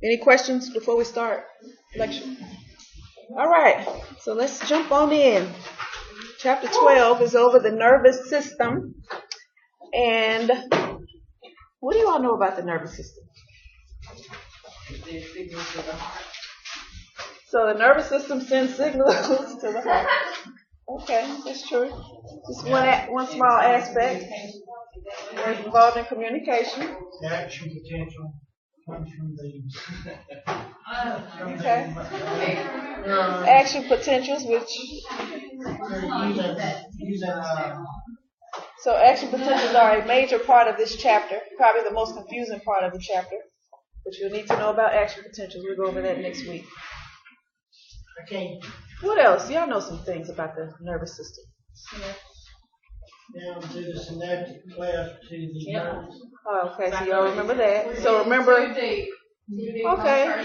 Any questions before we start lecture? All right, so let's jump on in. Chapter 12 is over the nervous system. And what do you all know about the nervous system? So the nervous system sends signals to the heart. Okay, that's true. Just one small aspect. We're involved in communication. The action potential comes from the Okay. Action potentials, which so action potentials are a major part of this chapter, probably the most confusing part of the chapter. But you'll need to know about action potentials. We'll go over that next week. Okay. What else? Y'all know some things about the nervous system. Down to the synaptic cleft to the nerves. Oh, okay, so y'all remember that. So remember, okay,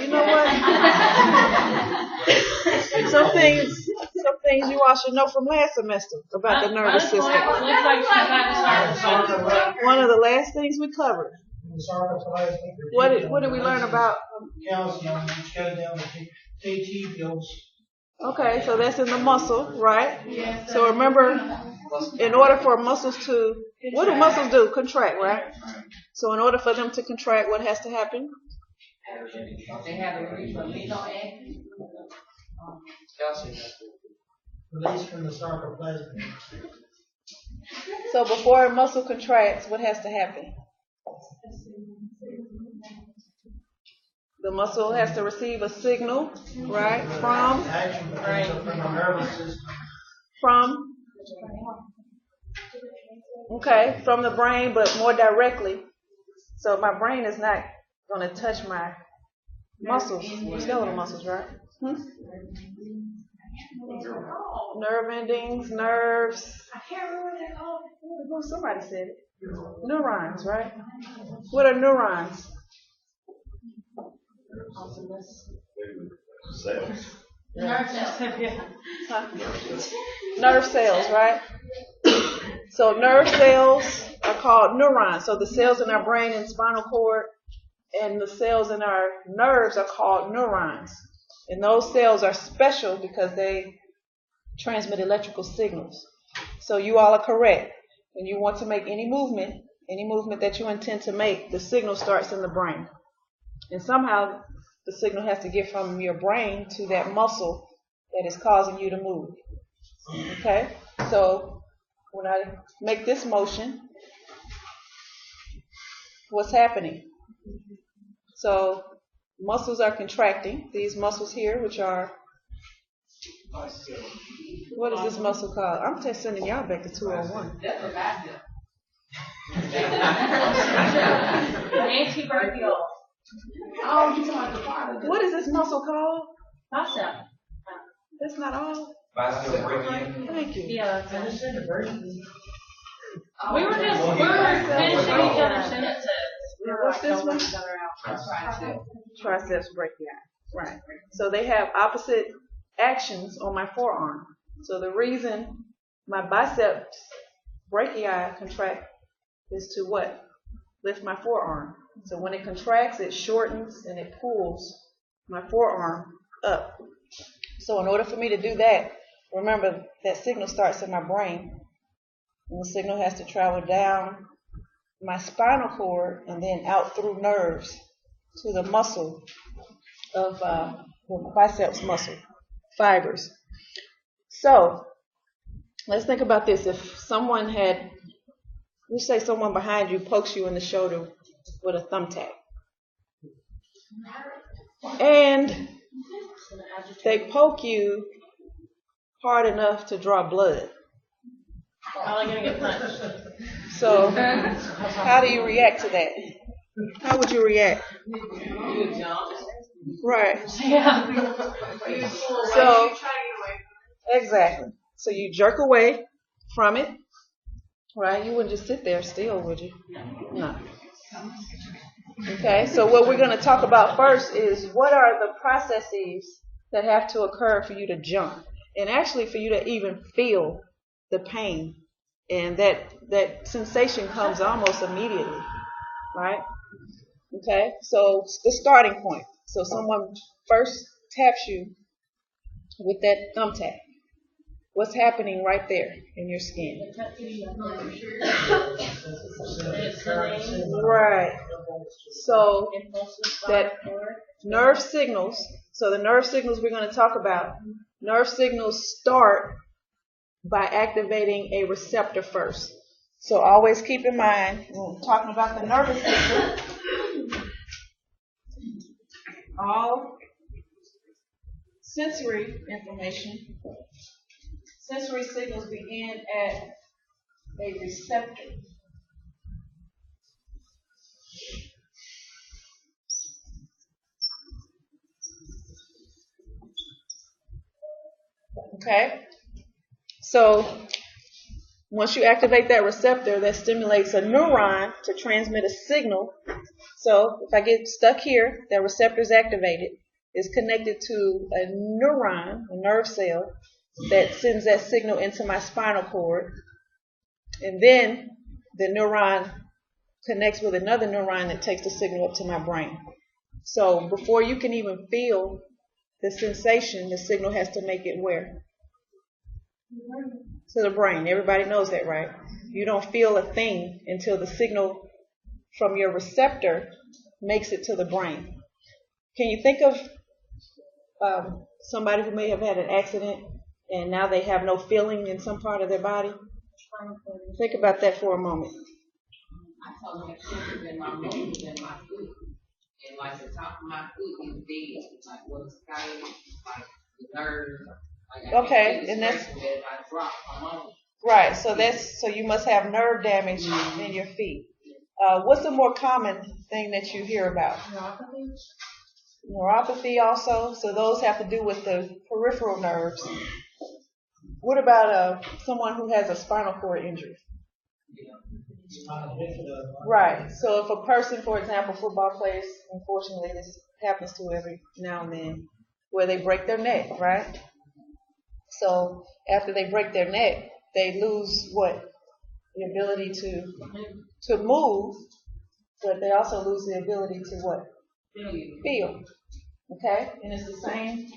you know what? some things you all should know from last semester about the nervous system. One of the last things we covered. What did we learn about? Calcium, which goes down to tubules. Okay, so that's in the muscle, right? So remember, in order for muscles to, what do muscles do? Contract, right? So in order for them to contract, what has to happen? They have to release amino acid. Calcium. Released from the sarcoplasm. So before a muscle contracts, what has to happen? The muscle has to receive a signal, right, from the nervous system. From the brain, but more directly. So my brain is not going to touch my muscles, skeletal muscles, right? Nerve endings, nerves. Somebody said it. Neurons, right? What are neurons? Cells. Nerve cells, right? So nerve cells are called neurons. So the cells in our brain and spinal cord and the cells in our nerves are called neurons. And those cells are special because they transmit electrical signals. So you all are correct. When you want to make any movement that you intend to make, the signal starts in the brain. And somehow the signal has to get from your brain to that muscle that is causing you to move. Okay? So when I make this motion, what's happening? So muscles are contracting. These muscles here, which are, what is this muscle called? I'm just sending y'all back to 201. Antibrachial. Oh, you talking about what is this muscle called? Bicep. That's not all. Bicep brachial. Thank you. Yeah. We were finishing each other's sentences. What's this one? Triceps brachii. Right. So they have opposite actions on my forearm. So the reason my biceps brachii contract is to what? Lift my forearm. So when it contracts, it shortens and it pulls my forearm up. So in order for me to do that, remember that signal starts in my brain. And the signal has to travel down my spinal cord and then out through nerves to the muscle of the biceps muscle fibers. So let's think about this. If someone had, we say someone behind you pokes you in the shoulder with a thumbtack, and they poke you hard enough to draw blood. Probably gonna get punched. So how do you react to that? How would you react? You jump. Right. Yeah. So exactly. So you jerk away from it, right? You wouldn't just sit there still, would you? No. Okay. So what we're going to talk about first is what are the processes that have to occur for you to jump, and actually for you to even feel the pain, and that sensation comes almost immediately, right? Okay. So the starting point. So someone first taps you with that thumbtack. What's happening right there in your skin? Right. So that nerve signals, so the nerve signals we're going to talk about, nerve signals start by activating a receptor first. So always keep in mind, when we're talking about the nervous system, all sensory information, sensory signals begin at a receptor. Okay? So once you activate that receptor, that stimulates a neuron to transmit a signal. So if I get stuck here, that receptor is activated. It's connected to a neuron, a nerve cell, that sends that signal into my spinal cord. And then the neuron connects with another neuron that takes the signal up to my brain. So before you can even feel the sensation, the signal has to make it where? To the brain. Everybody knows that, right? You don't feel a thing until the signal from your receptor makes it to the brain. Can you think of somebody who may have had an accident and now they have no feeling in some part of their body? Think about that for a moment. I told my children in my muscles in my foot. And like the top of my foot is dead. Like what the sky is, like the nerve. Like okay, and that's right. So you must have nerve damage in your feet. What's the more common thing that you hear about? Neuropathy also. So those have to do with the peripheral nerves. What about someone who has a spinal cord injury? Right. So if a person, for example, football players, unfortunately this happens to every now and then, where they break their neck, right? So after they break their neck, they lose what? The ability to move, but they also lose the ability to what? Feel. Okay? And it's the same,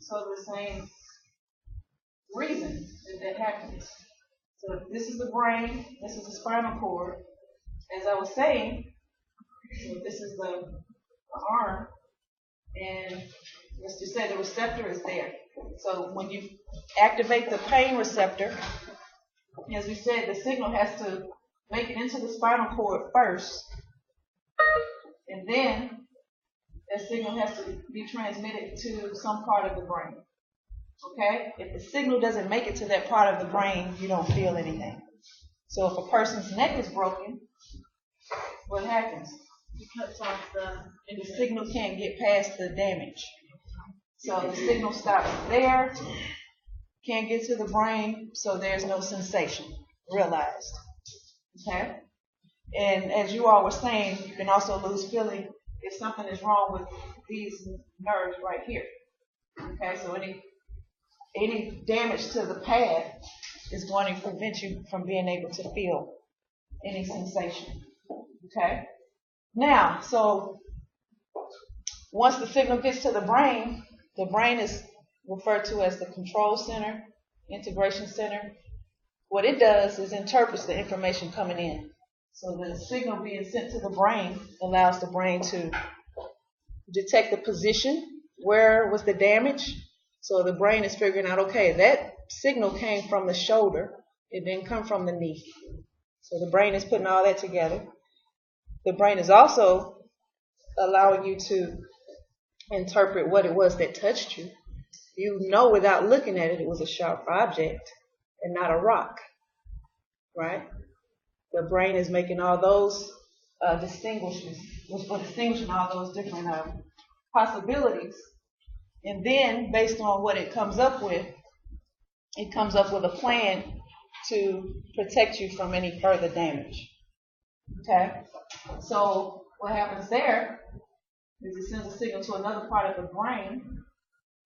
so the same reason that happens. So this is the brain, this is the spinal cord. As I was saying, this is the arm, and let's just say the receptor is there. So when you activate the pain receptor, as we said, the signal has to make it into the spinal cord first, and then that signal has to be transmitted to some part of the brain. Okay? If the signal doesn't make it to that part of the brain, you don't feel anything. So if a person's neck is broken, what happens? It cuts off and the signal can't get past the damage. So the signal stops there, can't get to the brain, so there's no sensation realized. Okay? And as you all were saying, you can also lose feeling if something is wrong with these nerves right here. Okay, so any damage to the pad is going to prevent you from being able to feel any sensation. Okay? Now, so once the signal gets to the brain is referred to as the control center, integration center. What it does is interprets the information coming in. So the signal being sent to the brain allows the brain to detect the position, where was the damage. So the brain is figuring out, okay, that signal came from the shoulder, it didn't come from the knee. So the brain is putting all that together. The brain is also allowing you to interpret what it was that touched you. You know without looking at it, it was a sharp object and not a rock, right? The brain is making all those distinguishing all those different possibilities. And then, based on what it comes up with a plan to protect you from any further damage. Okay? So what happens there is it sends a signal to another part of the brain,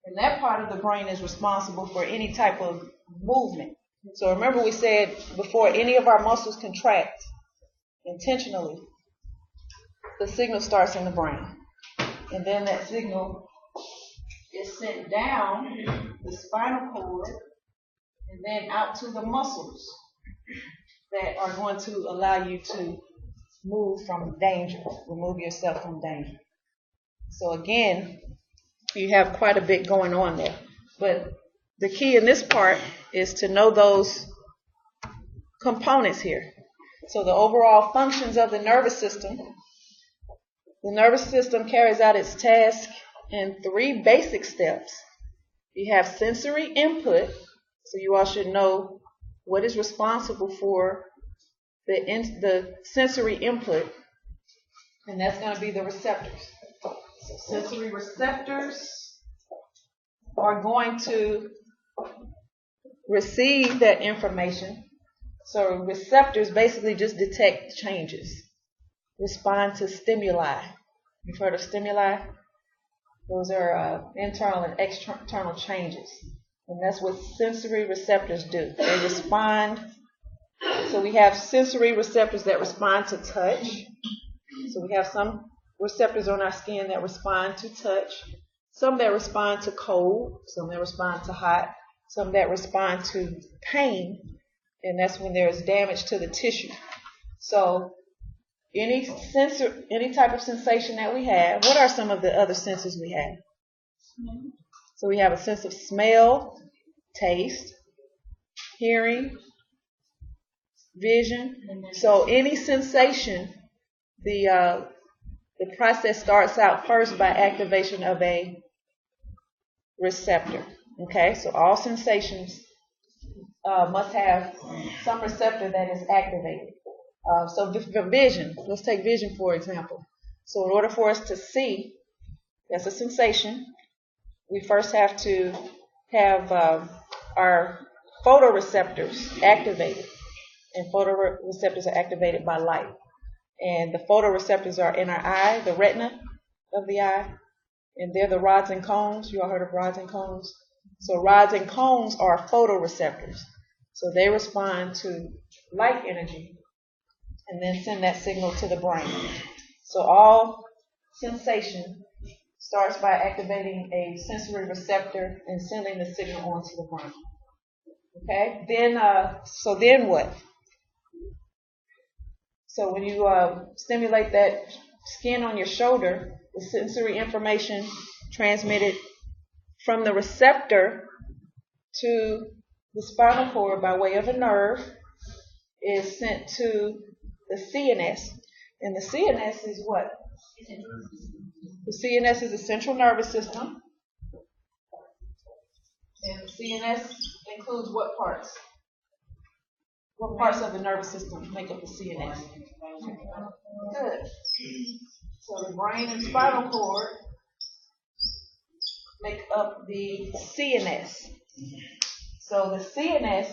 and that part of the brain is responsible for any type of movement. So remember we said before any of our muscles contract intentionally, the signal starts in the brain. And then that signal is sent down the spinal cord and then out to the muscles that are going to allow you to move from danger, remove yourself from danger. So again, you have quite a bit going on there. But the key in this part is to know those components here. So the overall functions of the nervous system. The nervous system carries out its task in 3 basic steps. You have sensory input, so you all should know what is responsible for the sensory input, and that's going to be the receptors. So sensory receptors are going to receive that information. So receptors basically just detect changes, respond to stimuli. You've heard of stimuli? Those are internal and external changes. And that's what sensory receptors do. They respond. So we have sensory receptors that respond to touch. So we have some receptors on our skin that respond to touch, some that respond to cold, some that respond to hot, some that respond to pain, and that's when there is damage to the tissue. So any type of sensation that we have, what are some of the other senses we have? So we have a sense of smell, taste, hearing, vision. So any sensation, the process starts out first by activation of a receptor. Okay, so all sensations must have some receptor that is activated. So for vision, let's take vision for example. So in order for us to see, that's a sensation, we first have to have our photoreceptors activated. And photoreceptors are activated by light. And the photoreceptors are in our eye, the retina of the eye. And they're the rods and cones. You all heard of rods and cones? So rods and cones are photoreceptors. So they respond to light energy and then send that signal to the brain. So all sensation starts by activating a sensory receptor and sending the signal onto the brain. Okay? Then what? So when you stimulate that skin on your shoulder, the sensory information transmitted from the receptor to the spinal cord by way of a nerve is sent to the CNS. And the CNS is what? The CNS is the central nervous system. And the CNS includes what parts? What parts of the nervous system make up the CNS? Good. So the brain and spinal cord make up the CNS. So the CNS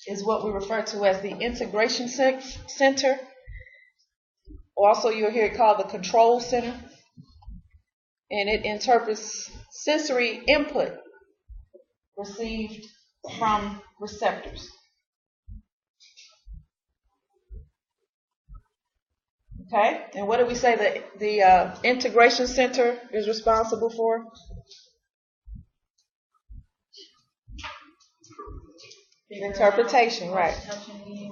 is what we refer to as the integration center. Also, you'll hear it called the control center. And it interprets sensory input received from receptors. Okay, and what did we say that the integration center is responsible for? Interpretation, right.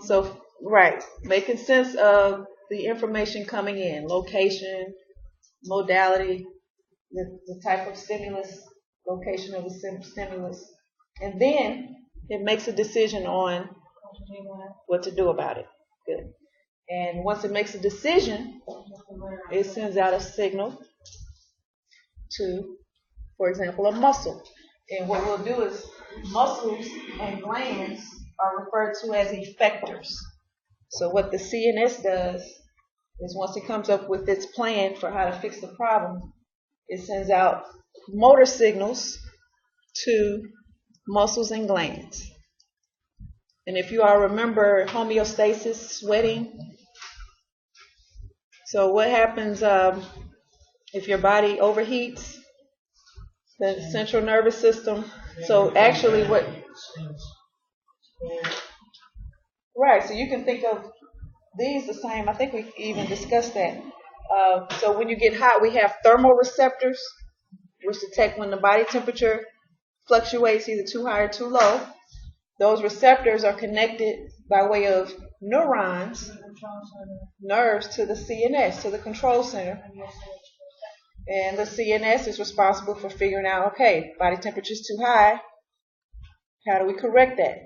So, right, making sense of the information coming in, location, modality, the type of stimulus, location of the stimulus, and then it makes a decision on what to do about it. Good. And once it makes a decision, it sends out a signal to, for example, a muscle. And what we'll do is muscles and glands are referred to as effectors. So what the CNS does is once it comes up with its plan for how to fix the problem, it sends out motor signals to muscles and glands. And if you all remember homeostasis, sweating, so what happens if your body overheats? The central nervous system. So actually what... Right, so you can think of these the same. I think we even discussed that. So when you get hot, we have thermoreceptors, which detect when the body temperature fluctuates either too high or too low. Those receptors are connected by way of neurons, nerves, to the CNS, to the control center. And the CNS is responsible for figuring out, okay, body temperature is too high. How do we correct that?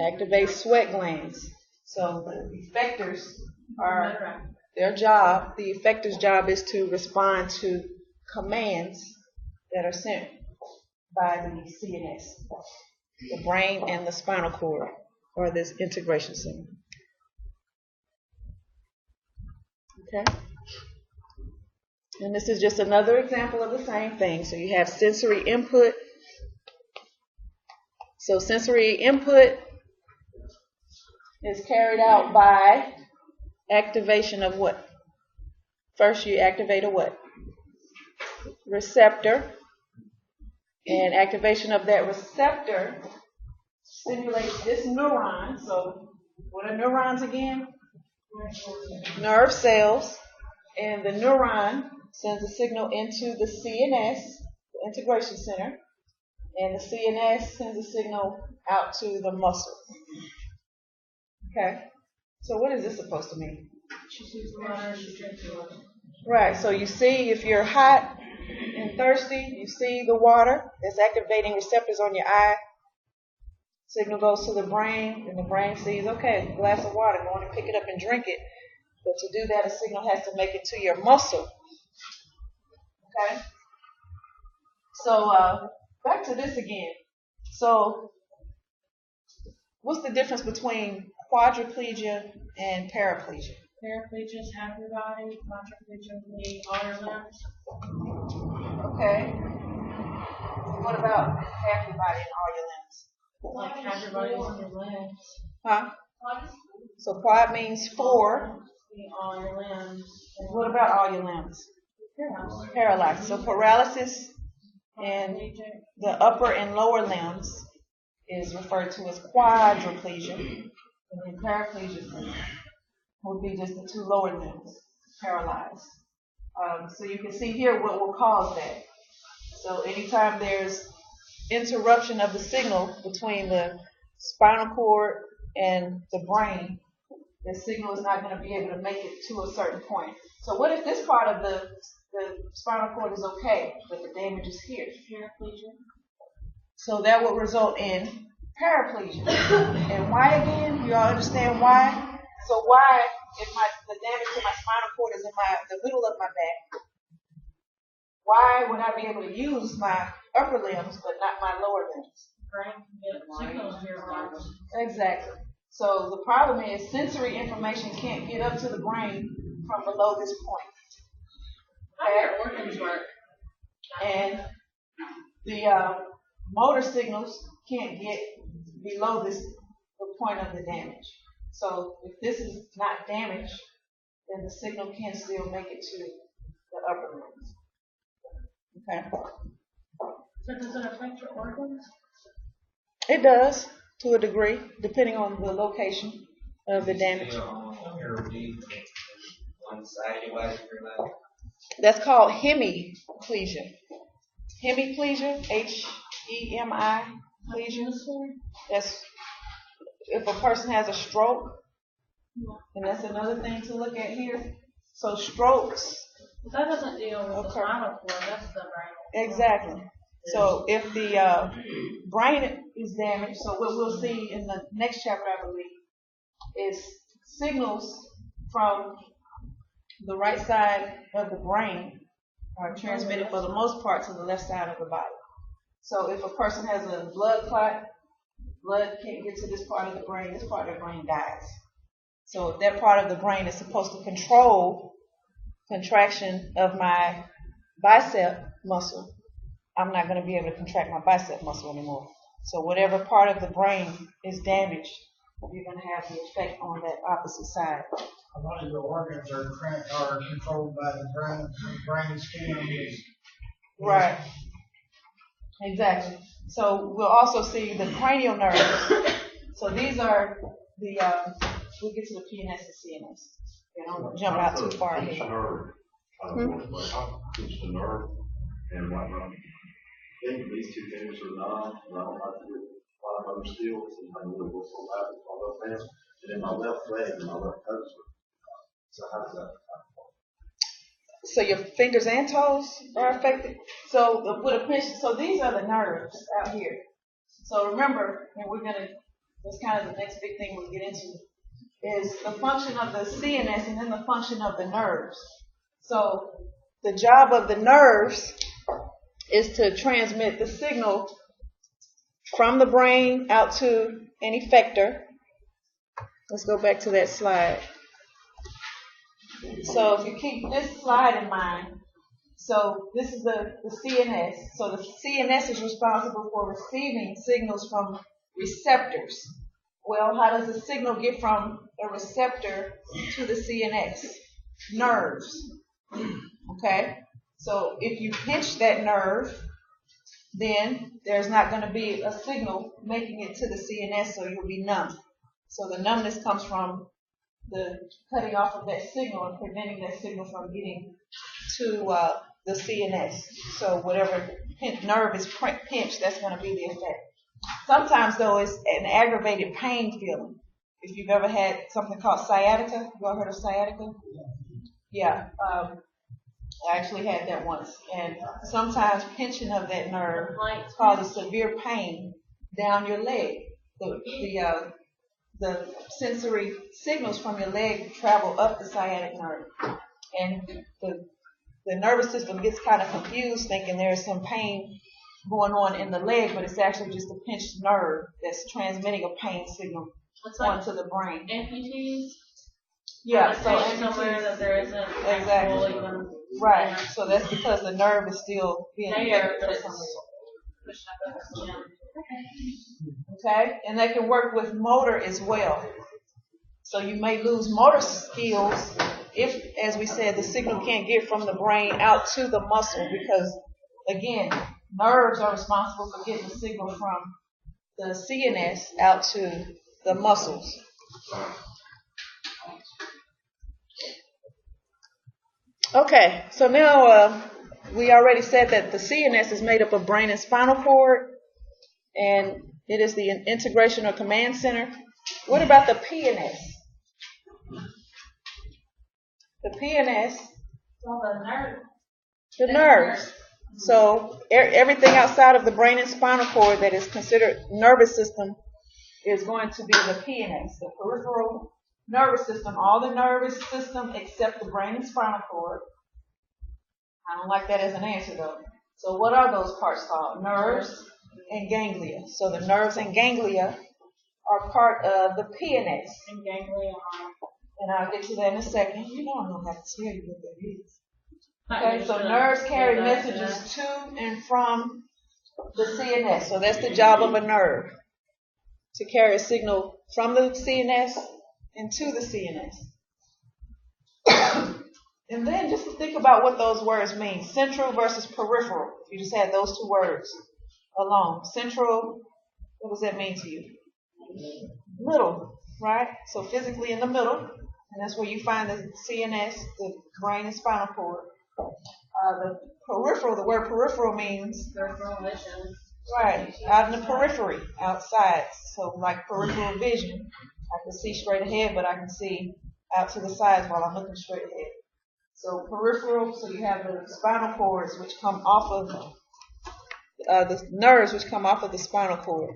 Activate sweat glands. So the effectors are their job. The effector's job is to respond to commands that are sent by the CNS, the brain and the spinal cord, or this integration center. Okay? And this is just another example of the same thing. So you have sensory input. So sensory input is carried out by activation of what? First you activate a what? Receptor. And activation of that receptor stimulates this neuron. So what are neurons again? Nerve cells. And the neuron sends a signal into the CNS, the integration center. And the CNS sends a signal out to the muscle. Okay. So what is this supposed to mean? Right. So you see, if you're hot and thirsty, you see the water that's activating receptors on your eye. Signal goes to the brain, and the brain sees, okay, a glass of water, go on and pick it up and drink it. But to do that, a signal has to make it to your muscle. Okay? So, back to this again. So, what's the difference between quadriplegia and paraplegia? Paraplegia is half your body, quadriplegia would be all your limbs. Okay. What about half your body and all your limbs? Like half your body on your legs. Huh? So quad means four. All your limbs. And what about all your limbs? Paralyzed. So paralysis in the upper and lower limbs is referred to as quadriplegia. And then paraplegia would be just the two lower limbs paralyzed. So you can see here what will cause that. So anytime there's interruption of the signal between the spinal cord and the brain, the signal is not going to be able to make it to a certain point. So what if this part of the spinal cord is okay, but the damage is here? Paraplegia. So that would result in paraplegia. And why again? You all understand why? So why, if the damage to my spinal cord is in the middle of my back, why would I be able to use my upper limbs but not my lower limbs? Brain can get signals to your arms. Exactly. So the problem is sensory information can't get up to the brain from below this point. How do your organs work? And the motor signals can't get below the point of the damage. So if this is not damaged, then the signal can still make it to the upper limbs. Okay. So does it affect your organs? It does, to a degree, depending on the location of the damage. That's called hemiplegia. Hemiplegia, H-E-M-I, plegia. That's if a person has a stroke, and that's another thing to look at here. So strokes. That doesn't deal with the spinal cord, that's the brain. Exactly. So if the brain is damaged, so what we'll see in the next chapter, I believe, is signals from the right side of the brain are transmitted for the most part to the left side of the body. So if a person has a blood clot, blood can't get to this part of the brain, this part of the brain dies. So if that part of the brain is supposed to control contraction of my bicep muscle, I'm not going to be able to contract my bicep muscle anymore. So whatever part of the brain is damaged, you're going to have the effect on that opposite side. A lot of your organs are controlled by the brain. The brain stem is right. Exactly. So we'll also see the cranial nerves. So these are the we'll get to the PNS and CNS. You don't jump out too far ahead. Pinch the nerve and whatnot. I think these two fingers are numb, and I don't like to do a lot of other skills, and I really work so loud with my left hand, and then my left leg and my left toes. So how does that? So your fingers and toes are affected. So with a pinch, so these are the nerves out here. So remember, and that's kind of the next big thing we'll get into, is the function of the CNS and then the function of the nerves. So the job of the nerves is to transmit the signal from the brain out to an effector. Let's go back to that slide. So if you keep this slide in mind, so this is the CNS. So the CNS is responsible for receiving signals from receptors. Well, how does the signal get from a receptor to the CNS? Nerves. Okay? So if you pinch that nerve, then there's not going to be a signal making it to the CNS, so you'll be numb. So the numbness comes from the cutting off of that signal and preventing that signal from getting to the CNS. So whatever nerve is pinched, that's going to be the effect. Sometimes, though, it's an aggravated pain feeling. If you've ever had something called sciatica, you ever heard of sciatica? Yeah. I actually had that once. And sometimes pinching of that nerve causes severe pain down your leg. The sensory signals from your leg travel up the sciatic nerve. And the nervous system gets kind of confused thinking there's some pain going on in the leg, but it's actually just a pinched nerve that's transmitting a pain signal onto the brain. Amputees? Yeah, so somewhere that there isn't exactly. Even, right. So that's because the nerve is still being there, but for it's some reason. pushed up against the gym. Okay? And they can work with motor as well. So you may lose motor skills if, as we said, the signal can't get from the brain out to the muscle because, again, nerves are responsible for getting the signal from the CNS out to the muscles. Okay, so now we already said that the CNS is made up of brain and spinal cord, and it is the integration or command center. What about the PNS? The PNS, Well, the nerves. So everything outside of the brain and spinal cord that is considered nervous system is going to be the PNS, the peripheral nervous system, all the nervous system except the brain and spinal cord. I don't like that as an answer though. So what are those parts called? Nerves and ganglia. So the nerves and ganglia are part of the PNS. And ganglia. And I'll get to that in a second. You know I'm going to have to tell you what that is. Okay, so nerves carry messages to and from the CNS. So that's the job of a nerve, to carry a signal from the CNS and to the CNS. And then just to think about what those words mean. Central versus peripheral. If you just had those two words alone. Central, what does that mean to you? Middle, right? So physically in the middle. And that's where you find the CNS, the brain and spinal cord. The peripheral, the word peripheral means Peripheral vision. right, out in the periphery, outside. So like peripheral vision. I can see straight ahead, but I can see out to the sides while I'm looking straight ahead. So peripheral, so you have the spinal cords which come off of the nerves which come off of the spinal cord.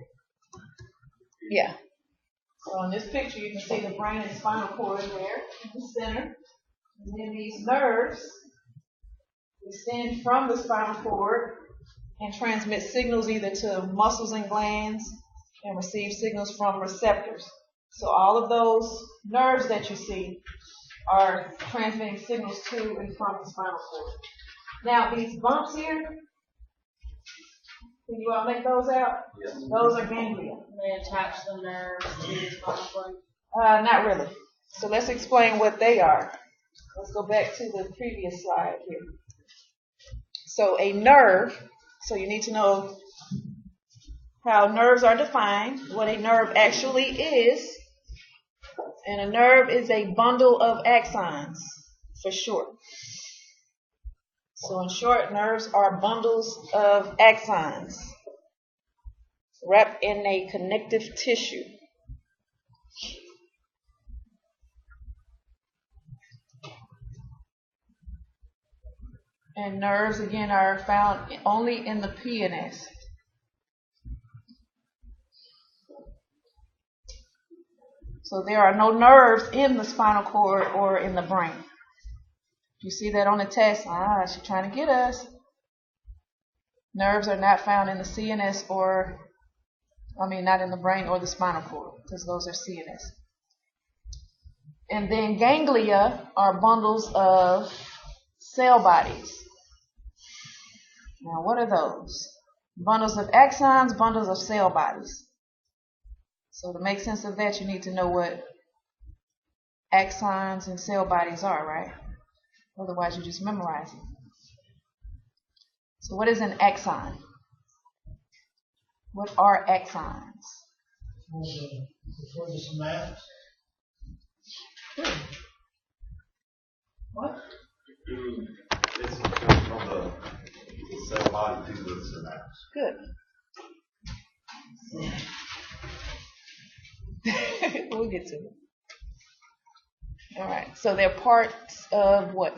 Yeah. So in this picture you can see the brain and spinal cord there in the center. And then these nerves extend from the spinal cord and transmit signals either to muscles and glands and receive signals from receptors. So all of those nerves that you see are transmitting signals to and from the spinal cord. Now these bumps here, can you all make those out? Yes. Those are ganglia. They attach the nerves to the spinal cord. Not really. So let's explain what they are. Let's go back to the previous slide here. So a nerve, so you need to know how nerves are defined, what a nerve actually is, And a nerve is a bundle of axons, for short. So in short, nerves are bundles of axons wrapped in a connective tissue. And nerves, again, are found only in the PNS. So there are no nerves in the spinal cord or in the brain. You see that on the test? She's trying to get us. Nerves are not found in the CNS not in the brain or the spinal cord, because those are CNS. And then ganglia are bundles of cell bodies. Now, what are those? Bundles of axons, bundles of cell bodies. So to make sense of that, you need to know what axons and cell bodies are, right? Otherwise, you just memorize it. So what is an axon? What are axons? Before the synapse. What? It's from the cell body to the synapse. Good. We'll get to it. All right. So they're parts of what?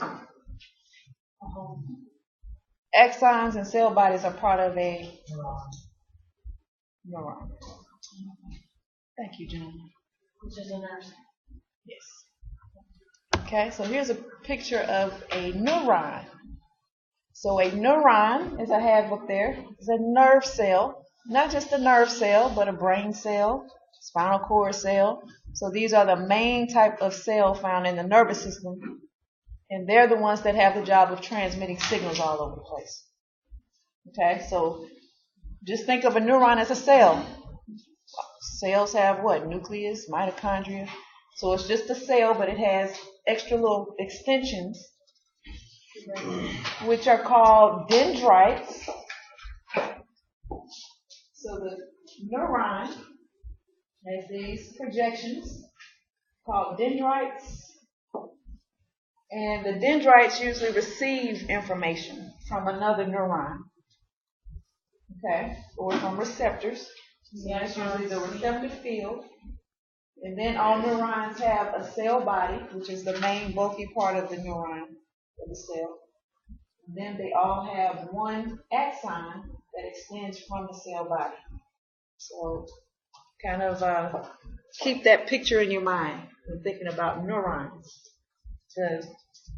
Axons and cell bodies are part of a neuron. Thank you, John. Which is a nurse. Yes. Okay, so here's a picture of a neuron. So a neuron, as I have up there, is a nerve cell. Not just a nerve cell, but a brain cell, spinal cord cell. So these are the main type of cell found in the nervous system. And they're the ones that have the job of transmitting signals all over the place. Okay, so just think of a neuron as a cell. Cells have what? Nucleus, mitochondria. So it's just a cell, but it has extra little extensions, which are called dendrites. So the neuron has these projections called dendrites. And the dendrites usually receive information from another neuron. Okay, or from receptors. So that's usually the receptive field. And then all neurons have a cell body, which is the main bulky part of the neuron, of the cell. And then they all have one axon that extends from the cell body. So kind of keep that picture in your mind when thinking about neurons. The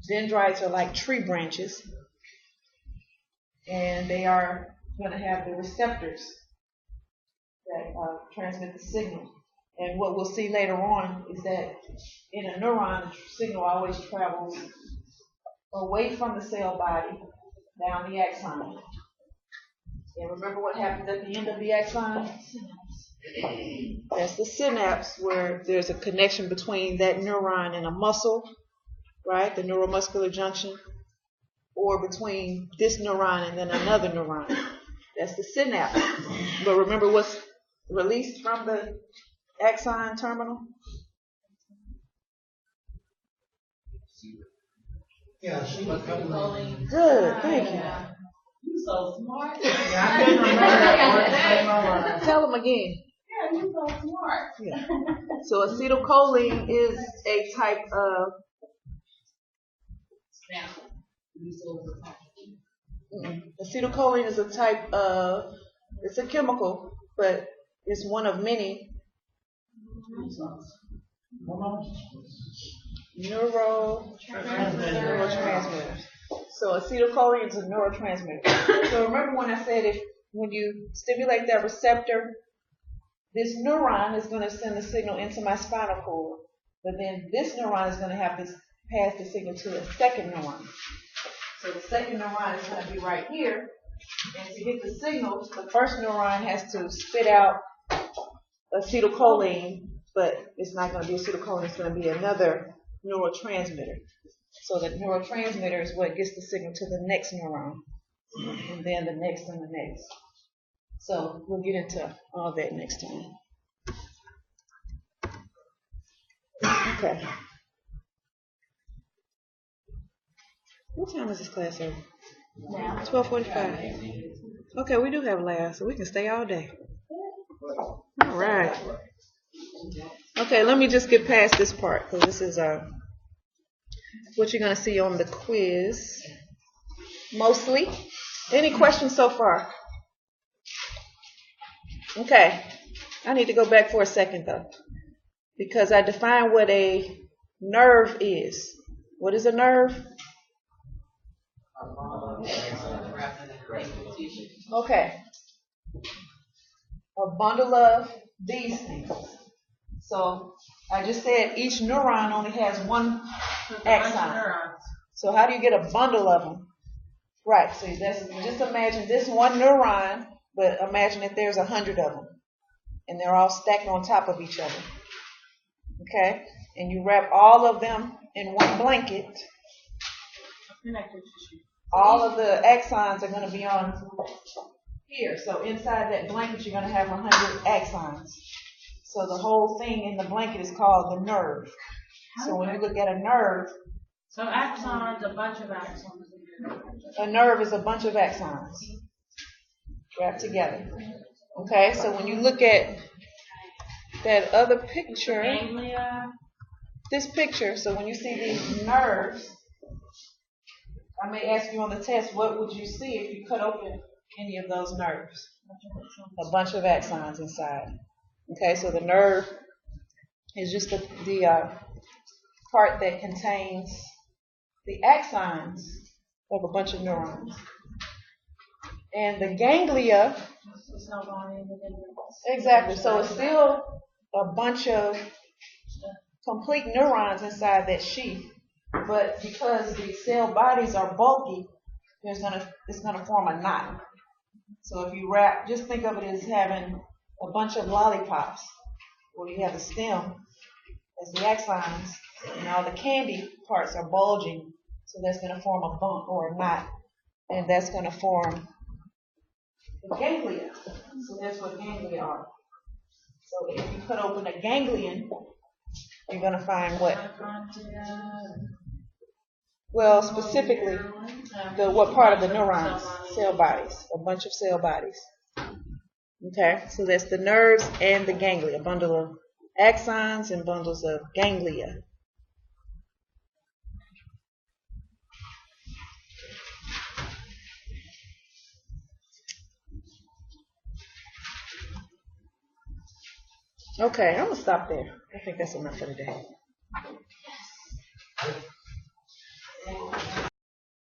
dendrites are like tree branches, and they are going to have the receptors that transmit the signal. And what we'll see later on is that in a neuron, the signal always travels away from the cell body down the axon. And remember what happens at the end of the axon? That's the synapse, where there's a connection between that neuron and a muscle, right? The neuromuscular junction. Or between this neuron and then another neuron. That's the synapse. But remember what's released from the axon terminal? Yeah, acetylcholine. Good, thank you. You so smart. Yeah, I couldn't remember that word to save my life. Tell them again. Yeah, you so smart. Yeah. So acetylcholine is a type of acetylcholine is a type of, it's a chemical, but it's one of many neurotransmitters. So acetylcholine is a neurotransmitter. So remember when I said when you stimulate that receptor, this neuron is going to send the signal into my spinal cord, but then this neuron is going to have to pass the signal to a second neuron. So the second neuron is going to be right here, and to get the signal, the first neuron has to spit out acetylcholine, but it's not going to be acetylcholine, it's going to be another neurotransmitter. So the neurotransmitter is what gets the signal to the next neuron, and then the next and the next. So we'll get into all that next time. Okay. What time is this class over? 12:45. Okay, we do have labs, so we can stay all day. All right. Okay, let me just get past this part because this is what you're going to see on the quiz. Mostly. Any questions so far? Okay. I need to go back for a second though, because I defined what a nerve is. What is a nerve? Okay. A bundle of these things. So I just said each neuron only has one axon. So how do you get a bundle of them? Right. So just imagine this one neuron, but imagine that there's 100 of them, and they're all stacked on top of each other. Okay. And you wrap all of them in one blanket. All of the axons are going to be on here. So inside that blanket, you're going to have 100 axons. So the whole thing in the blanket is called the nerve. So when you look at a nerve. So axons, a bunch of axons. A nerve is a bunch of axons wrapped together. Okay, so when you look at that other picture, Ganglia. this picture, so when you see these nerves, I may ask you on the test, what would you see if you cut open any of those nerves? A bunch of axons inside. Okay, so the nerve is just the part that contains the axons of a bunch of neurons. And the ganglia, exactly, so it's still a bunch of complete neurons inside that sheath, but because the cell bodies are bulky, it's gonna form a knot. So if you just think of it as having a bunch of lollipops, where you have the stem as the axons, and all the candy parts are bulging, so that's going to form a bump or a knot, and that's going to form the ganglia. So that's what ganglia are. So if you cut open a ganglion, you're going to find what? Well, specifically, what part of the neurons? Cell bodies, a bunch of cell bodies. Okay, so that's the nerves and the ganglia, a bundle of axons and bundles of ganglia. Okay, I'm going to stop there. I think that's enough for today.